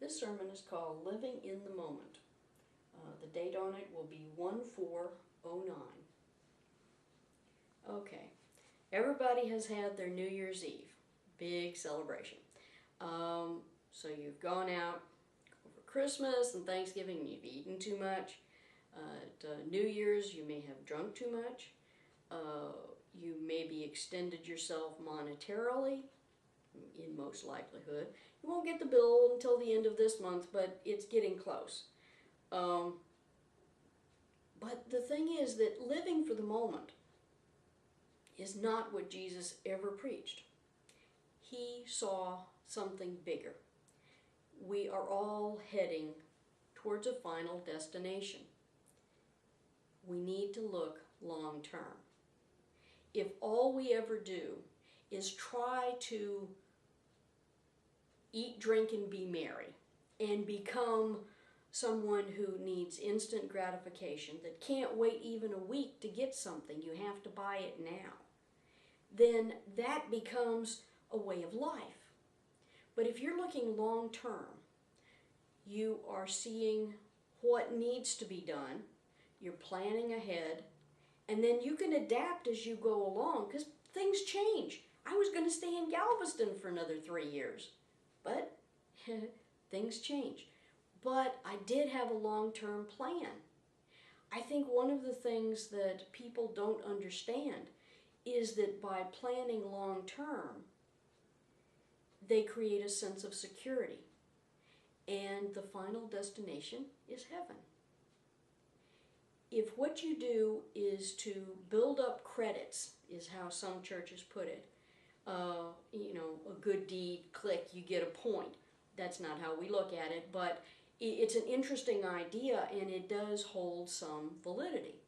This sermon is called Living in the Moment. The date on it will be 1/4/09. Okay, everybody has had their New Year's Eve. Big celebration. So you've gone out over Christmas and Thanksgiving and you've eaten too much. At New Year's you may have drunk too much. You maybe extended yourself monetarily, in most likelihood. You won't get the bill until the end of this month, but it's getting close. But the thing is that living for the moment is not what Jesus ever preached. He saw something bigger. We are all heading towards a final destination. We need to look long term. If all we ever do is try to eat, drink, and be merry, and become someone who needs instant gratification, that can't wait even a week to get something, you have to buy it now, then that becomes a way of life. But if you're looking long term, you are seeing what needs to be done, you're planning ahead, and then you can adapt as you go along, because things change. I was going to stay in Galveston for another 3 years, but things change. But I did have a long-term plan. I think one of the things that people don't understand is that by planning long-term, they create a sense of security, and the final destination is heaven. If what you do is to build up credits, is how some churches put it, a good deed, click, you get a point. That's not how we look at it, but it's an interesting idea, and it does hold some validity.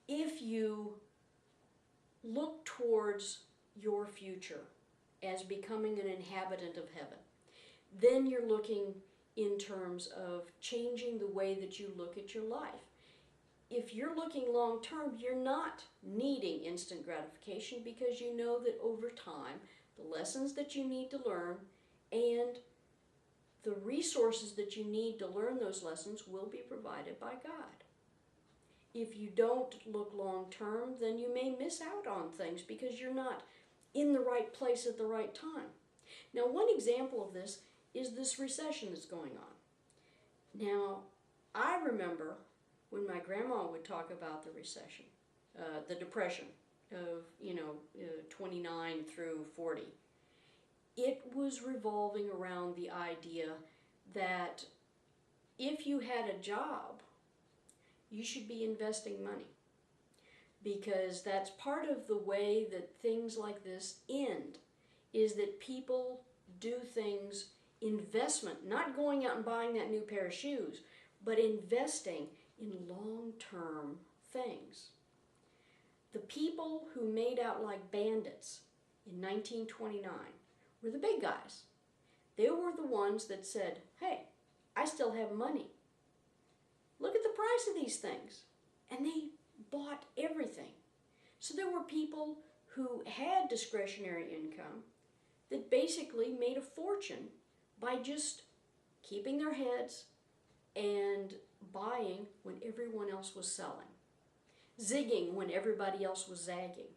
If you look towards your future as becoming an inhabitant of heaven, then you're looking in terms of changing the way that you look at your life. If you're looking long term, you're not needing instant gratification, because you know that over time, the lessons that you need to learn and the resources that you need to learn those lessons will be provided by God. If you don't look long term, then you may miss out on things because you're not in the right place at the right time. Now, one example of this is this recession that's going on. Now, I remember when my grandma would talk about the recession, the depression of 29 through 40. It was revolving around the idea that if you had a job, you should be investing money, because that's part of the way that things like this end, is that people do things, investment, not going out and buying that new pair of shoes, but investing in long-term things. The people who made out like bandits in 1929 were the big guys. They were the ones that said, hey, I still have money. Look at the price of these things. And they bought everything. So there were people who had discretionary income that basically made a fortune by just keeping their heads and buying when everyone else was selling, zigging when everybody else was zagging.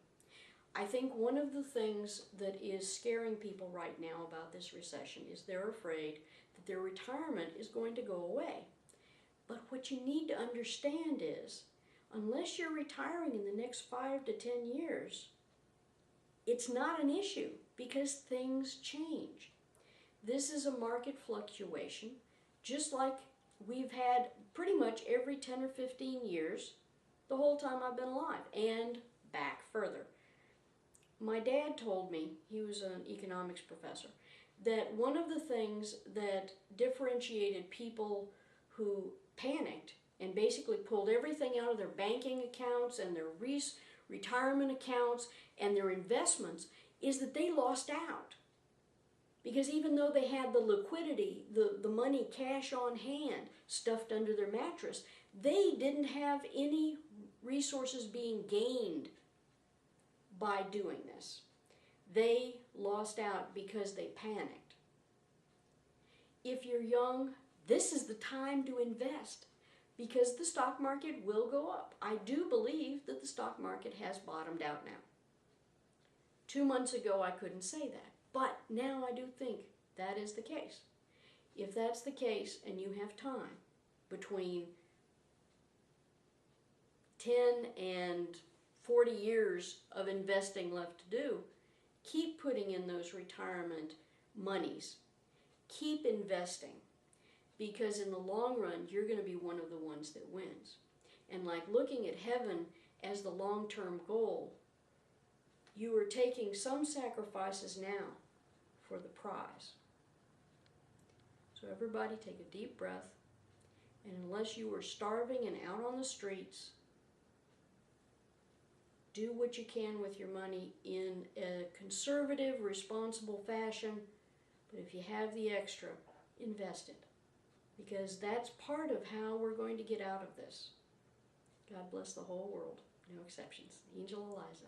I think one of the things that is scaring people right now about this recession is they're afraid that their retirement is going to go away. But what you need to understand is, unless you're retiring in the next 5 to 10 years, it's not an issue, because things change. This is a market fluctuation, just like we've had pretty much every 10 or 15 years the whole time I've been alive, and back further. My dad told me, he was an economics professor, that one of the things that differentiated people who panicked and basically pulled everything out of their banking accounts and their retirement accounts and their investments is that they lost out. Because even though they had the liquidity, the money cash on hand stuffed under their mattress, they didn't have any resources being gained by doing this. They lost out because they panicked. if you're young, this is the time to invest because the stock market will go up. I do believe that the stock market has bottomed out now. 2 months ago, I couldn't say that, but now I do think that is the case. If that's the case and you have time between 10 and 40 years of investing left to do, keep putting in those retirement monies. Keep investing, because in the long run, you're going to be one of the ones that wins. And like looking at heaven as the long-term goal, you are taking some sacrifices now for the prize. So everybody take a deep breath, and unless you are starving and out on the streets, do what you can with your money in a conservative, responsible fashion. But if you have the extra, invest it. Because that's part of how we're going to get out of this. God bless the whole world. No exceptions. Angel Eliza.